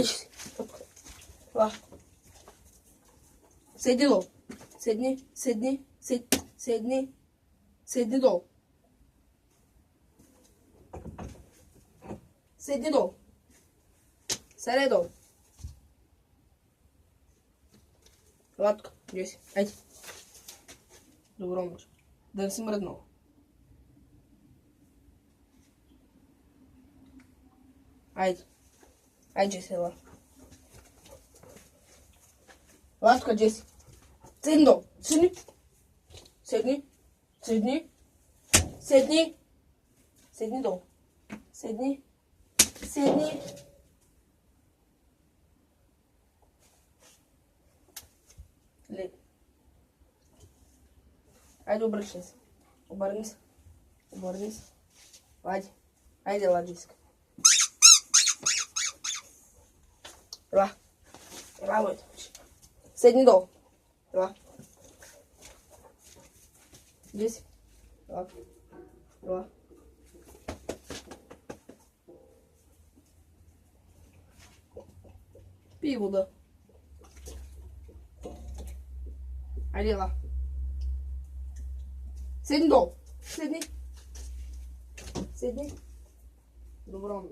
Ай, ла. Седни долу. Седни. Седни долу. Седни долу. Саре долу. Ела тук. Джеси. Айде. Добро може. Да не си мръднал. Айде. Айде, Джеси, ела. Ела тук, Джеси. Седни долу. Седни. Седни. Седни. Седни. Седни долу. Седни. Седни. Лег. Айде, обръщай се. Обърни се. Обърни се. Айде. Айде, ладиска. Ела. Ела, моите очи. Седни долу. Ела. Джеси. Ела. Ела. Пий вода. Айде, ела. Седни долу. Седни. Седни. Добро ми.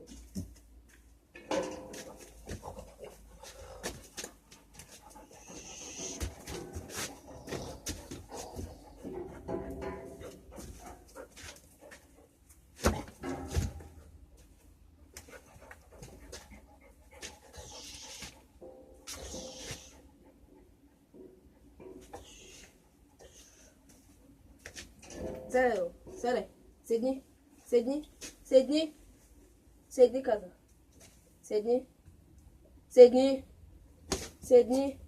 Седе. Седни. Седни. Седни. Седни, казах. Седни. Седни. Седни.